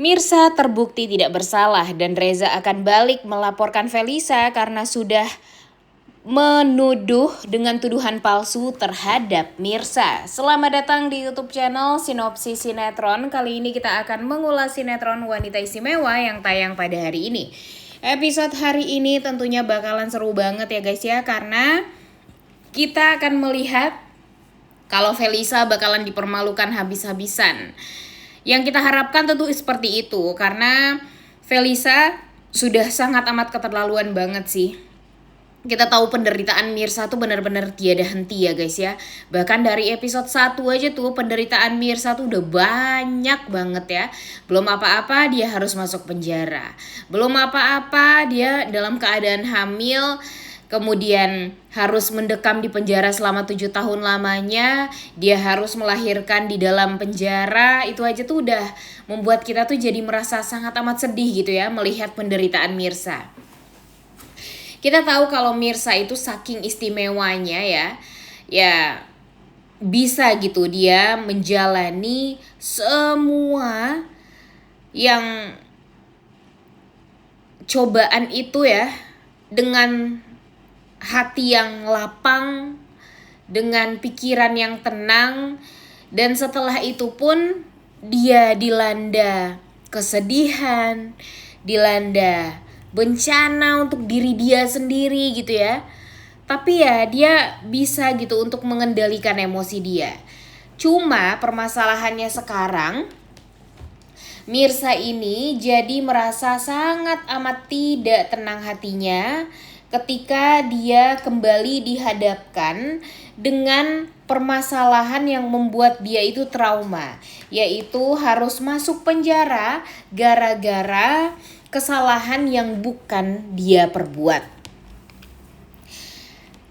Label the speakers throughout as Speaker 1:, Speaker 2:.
Speaker 1: Mirsa terbukti tidak bersalah dan Reza akan balik melaporkan Felisa karena sudah menuduh dengan tuduhan palsu terhadap Mirsa. Selamat datang di YouTube channel Sinopsis Sinetron. Kali ini kita akan mengulas sinetron Wanita Istimewa yang tayang pada hari ini. Episode hari ini tentunya bakalan seru banget ya guys ya, karena kita akan melihat kalau Felisa bakalan dipermalukan habis-habisan. Yang kita harapkan tentu seperti itu, karena Felisa sudah sangat amat keterlaluan banget sih. Kita tahu penderitaan Mirsa tuh benar-benar tiada henti ya guys ya. Bahkan dari episode 1 aja tuh penderitaan Mirsa tuh udah banyak banget ya. Belum apa-apa dia harus masuk penjara. Belum apa-apa dia dalam keadaan hamil, kemudian harus mendekam di penjara selama 7 tahun lamanya. Dia harus melahirkan di dalam penjara. Itu aja tuh udah membuat kita tuh jadi merasa sangat amat sedih gitu ya melihat penderitaan Mirsa. Kita tahu kalau Mirsa itu saking istimewanya ya bisa gitu dia menjalani semua yang cobaan itu ya dengan hati yang lapang, dengan pikiran yang tenang, dan setelah itu pun dia dilanda kesedihan, dilanda bencana untuk diri dia sendiri gitu ya. Tapi ya dia bisa gitu untuk mengendalikan emosi dia. Cuma permasalahannya sekarang Mirsa ini jadi merasa sangat amat tidak tenang hatinya ketika dia kembali dihadapkan dengan permasalahan yang membuat dia itu trauma, yaitu harus masuk penjara gara-gara kesalahan yang bukan dia perbuat.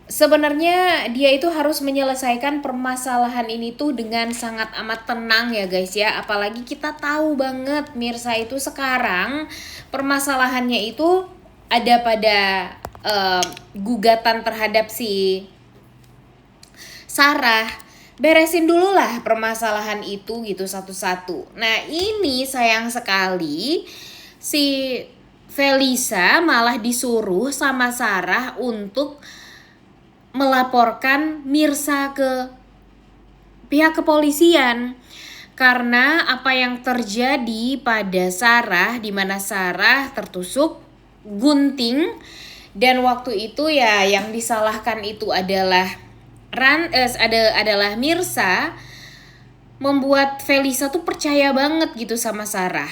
Speaker 1: Sebenarnya dia itu harus menyelesaikan permasalahan ini tuh dengan sangat amat tenang ya guys ya. Apalagi kita tahu banget Mirsa itu sekarang permasalahannya itu ada pada gugatan terhadap si Sarah. Beresin dulu lah permasalahan itu gitu satu-satu. Nah ini sayang sekali si Felisa malah disuruh sama Sarah untuk melaporkan Mirsa ke pihak kepolisian karena apa yang terjadi pada Sarah, di mana Sarah tertusuk gunting, dan waktu itu ya yang disalahkan itu adalah adalah Mirsa, membuat Felisa tuh percaya banget gitu sama Sarah.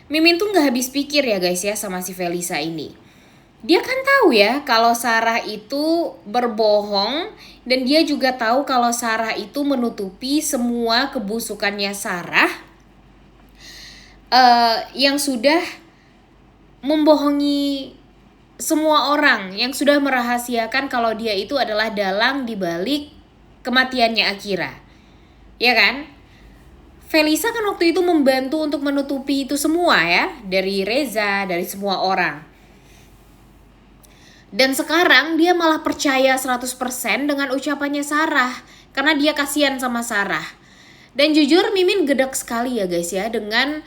Speaker 1: Mimin tuh nggak habis pikir ya guys ya sama si Felisa ini. Dia kan tahu ya kalau Sarah itu berbohong, dan dia juga tahu kalau Sarah itu menutupi semua kebusukannya Sarah yang sudah membohongi semua orang, yang sudah merahasiakan kalau dia itu adalah dalang dibalik kematiannya Akira. Ya kan? Felisa kan waktu itu membantu untuk menutupi itu semua ya, dari Reza, dari semua orang. Dan sekarang dia malah percaya 100% dengan ucapannya Sarah, karena dia kasihan sama Sarah. Dan jujur Mimin gedek sekali ya guys ya dengan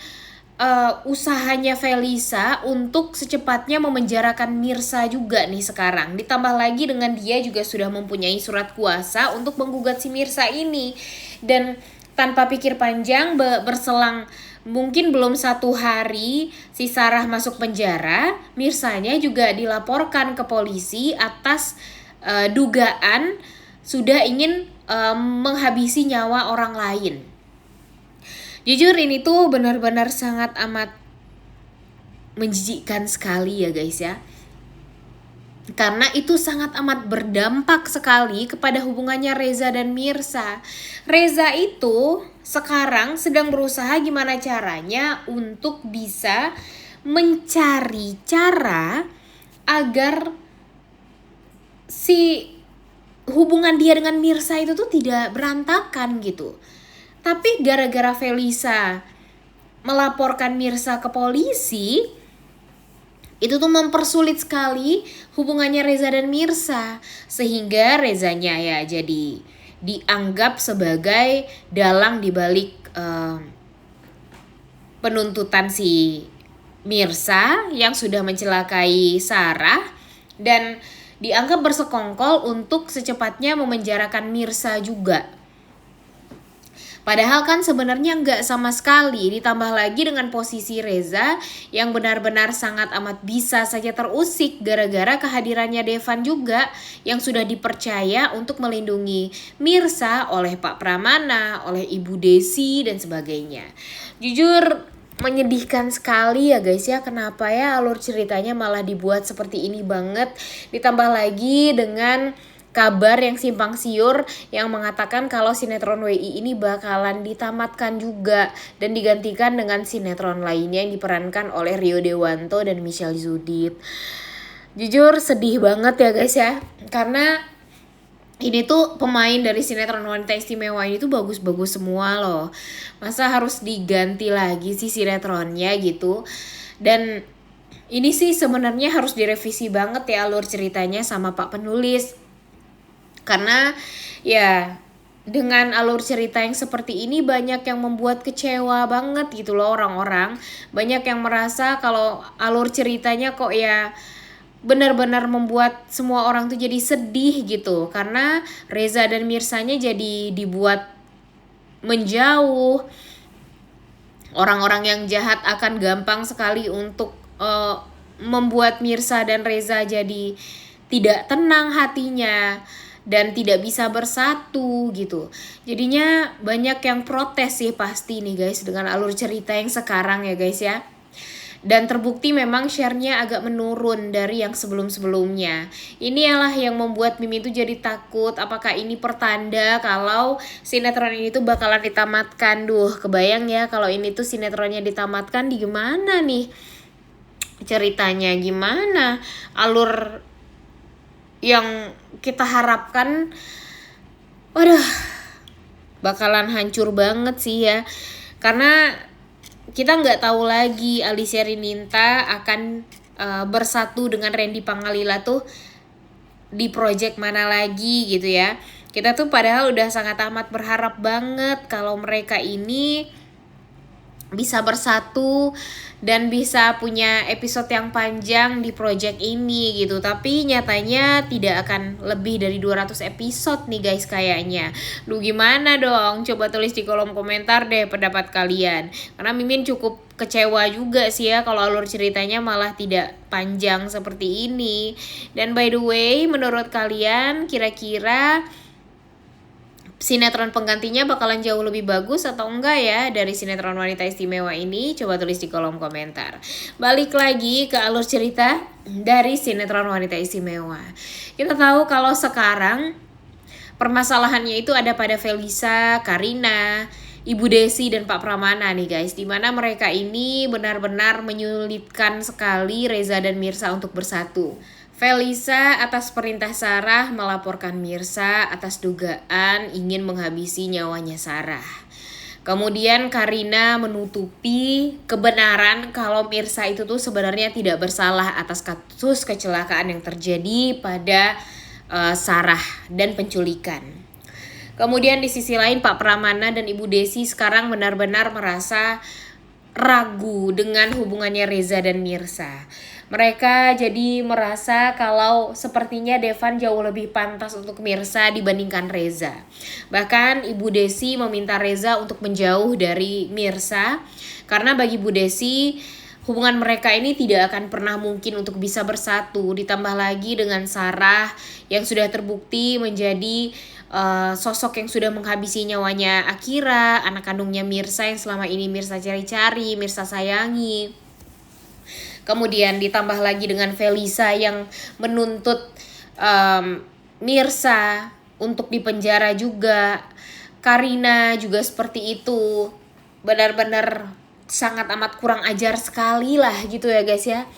Speaker 1: usahanya Felisa untuk secepatnya memenjarakan Mirsa juga nih sekarang. Ditambah lagi dengan dia juga sudah mempunyai surat kuasa untuk menggugat si Mirsa ini. Dan tanpa pikir panjang, berselang mungkin belum 1 hari si Sarah masuk penjara, Mirsanya juga dilaporkan ke polisi atas dugaan sudah ingin menghabisi nyawa orang lain. Jujur ini tuh benar-benar sangat amat menjijikkan sekali ya guys ya. Karena itu sangat amat berdampak sekali kepada hubungannya Reza dan Mirsa. Reza itu sekarang sedang berusaha gimana caranya untuk bisa mencari cara agar si hubungan dia dengan Mirsa itu tuh tidak berantakan gitu. Tapi gara-gara Felisa melaporkan Mirsa ke polisi, itu tuh mempersulit sekali hubungannya Reza dan Mirsa, sehingga Rezanya ya jadi dianggap sebagai dalang dibalik penuntutan si Mirsa yang sudah mencelakai Sarah dan dianggap bersekongkol untuk secepatnya memenjarakan Mirsa juga. Padahal kan sebenarnya nggak sama sekali, ditambah lagi dengan posisi Reza yang benar-benar sangat amat bisa saja terusik gara-gara kehadirannya Devan juga yang sudah dipercaya untuk melindungi Mirsa oleh Pak Pramana, oleh Ibu Desi dan sebagainya. Jujur menyedihkan sekali ya guys ya, kenapa ya alur ceritanya malah dibuat seperti ini banget, ditambah lagi dengan kabar yang simpang siur yang mengatakan kalau sinetron WI ini bakalan ditamatkan juga dan digantikan dengan sinetron lainnya yang diperankan oleh Rio Dewanto dan Michelle Zudit. Jujur sedih banget ya guys ya, karena ini tuh pemain dari sinetron Wanita Istimewa ini tuh bagus-bagus semua loh. Masa harus diganti lagi sih sinetronnya gitu. Dan ini sih sebenarnya harus direvisi banget ya alur ceritanya sama Pak penulis. Karena ya dengan alur cerita yang seperti ini banyak yang membuat kecewa banget gitu loh orang-orang. Banyak yang merasa kalau alur ceritanya kok ya benar-benar membuat semua orang tuh jadi sedih gitu. Karena Reza dan Mirsanya jadi dibuat menjauh. Orang-orang yang jahat akan gampang sekali untuk membuat Mirsa dan Reza jadi tidak tenang hatinya dan tidak bisa bersatu gitu. Jadinya banyak yang protes sih pasti nih guys dengan alur cerita yang sekarang ya guys ya. Dan terbukti memang share-nya agak menurun dari yang sebelum-sebelumnya. Ini adalah yang membuat Mimi tuh jadi takut apakah ini pertanda kalau sinetron ini tuh bakalan ditamatkan. Duh, kebayang ya kalau ini tuh sinetronnya ditamatkan di gimana nih? Ceritanya gimana? Alur yang kita harapkan waduh bakalan hancur banget sih ya. Karena kita nggak tahu lagi Alicia Rininta akan bersatu dengan Randy Pangalila tuh di project mana lagi gitu ya. Kita tuh padahal udah sangat amat berharap banget kalau mereka ini bisa bersatu dan bisa punya episode yang panjang di project ini gitu. Tapi nyatanya tidak akan lebih dari 200 episode nih guys kayaknya. Lu gimana dong? Coba tulis di kolom komentar deh pendapat kalian. Karena Mimin cukup kecewa juga sih ya kalau alur ceritanya malah tidak panjang seperti ini. Dan by the way, menurut kalian kira-kira sinetron penggantinya bakalan jauh lebih bagus atau enggak ya dari sinetron Wanita Istimewa ini? Coba tulis di kolom komentar. Balik lagi ke alur cerita dari sinetron Wanita Istimewa. Kita tahu kalau sekarang permasalahannya itu ada pada Felisa, Karina, Ibu Desi dan Pak Pramana nih guys, dimana mereka ini benar-benar menyulitkan sekali Reza dan Mirsa untuk bersatu. Felisa atas perintah Sarah melaporkan Mirsa atas dugaan ingin menghabisi nyawanya Sarah. Kemudian Karina menutupi kebenaran kalau Mirsa itu tuh sebenarnya tidak bersalah atas kasus kecelakaan yang terjadi pada Sarah dan penculikan. Kemudian di sisi lain Pak Pramana dan Ibu Desi sekarang benar-benar merasa ragu dengan hubungannya Reza dan Mirsa. Mereka jadi merasa kalau sepertinya Devan jauh lebih pantas untuk Mirsa dibandingkan Reza. Bahkan Ibu Desi meminta Reza untuk menjauh dari Mirsa karena bagi Ibu Desi hubungan mereka ini tidak akan pernah mungkin untuk bisa bersatu. Ditambah lagi dengan Sarah yang sudah terbukti menjadi sosok yang sudah menghabisi nyawanya Akira, anak kandungnya Mirsa yang selama ini Mirsa cari-cari, Mirsa sayangi. Kemudian ditambah lagi dengan Felisa yang menuntut Mirsa untuk dipenjara juga. Karina juga seperti itu. Benar-benar sangat amat kurang ajar sekali lah gitu ya guys ya.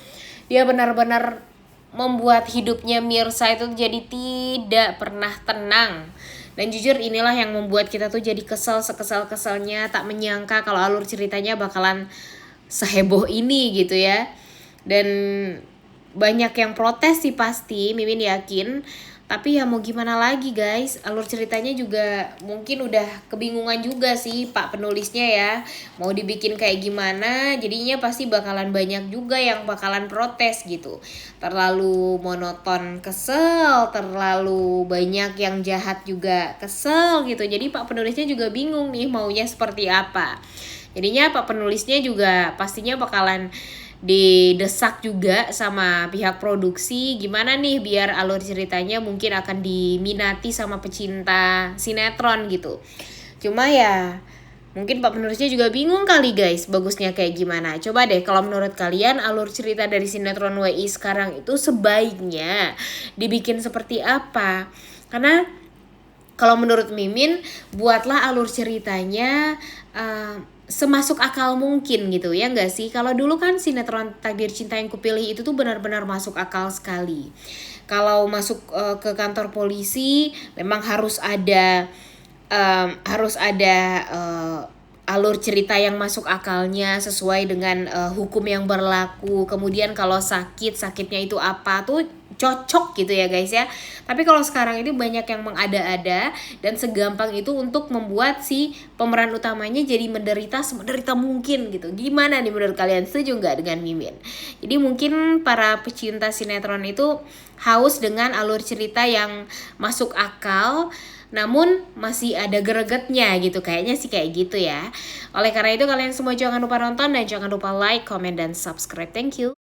Speaker 1: Dia benar-benar membuat hidupnya Mirsa itu jadi tidak pernah tenang. Dan jujur inilah yang membuat kita tuh jadi kesel sekesal-kesalnya, tak menyangka kalau alur ceritanya bakalan seheboh ini gitu ya. Dan banyak yang protes sih pasti, Mimin yakin. Tapi ya mau gimana lagi guys, alur ceritanya juga mungkin udah kebingungan juga sih Pak penulisnya ya. Mau dibikin kayak gimana, jadinya pasti bakalan banyak juga yang bakalan protes gitu. Terlalu monoton kesel, terlalu banyak yang jahat juga kesel gitu. Jadi Pak penulisnya juga bingung nih maunya seperti apa. Jadinya Pak penulisnya juga pastinya bakalan didesak juga sama pihak produksi, gimana nih biar alur ceritanya mungkin akan diminati sama pecinta sinetron gitu. Cuma ya mungkin Pak penulisnya juga bingung kali guys, bagusnya kayak gimana. Coba deh kalau menurut kalian alur cerita dari sinetron WI sekarang itu sebaiknya dibikin seperti apa? Karena kalau menurut Mimin, buatlah alur ceritanya semasuk akal mungkin gitu ya nggak sih? Kalau dulu kan sinetron Takdir Cinta Yang Kupilih itu tuh benar-benar masuk akal sekali. Kalau masuk ke kantor polisi memang harus ada alur cerita yang masuk akalnya sesuai dengan hukum yang berlaku. Kemudian kalau sakitnya itu apa tuh cocok gitu ya guys ya. Tapi kalau sekarang ini banyak yang mengada-ada dan segampang itu untuk membuat si pemeran utamanya jadi semenderita mungkin gitu. Gimana nih menurut kalian, setuju nggak dengan Mimin? Jadi mungkin para pecinta sinetron itu haus dengan alur cerita yang masuk akal, namun masih ada gregetnya gitu, kayaknya sih kayak gitu ya. Oleh karena itu kalian semua jangan lupa nonton dan jangan lupa like, comment, dan subscribe. Thank you.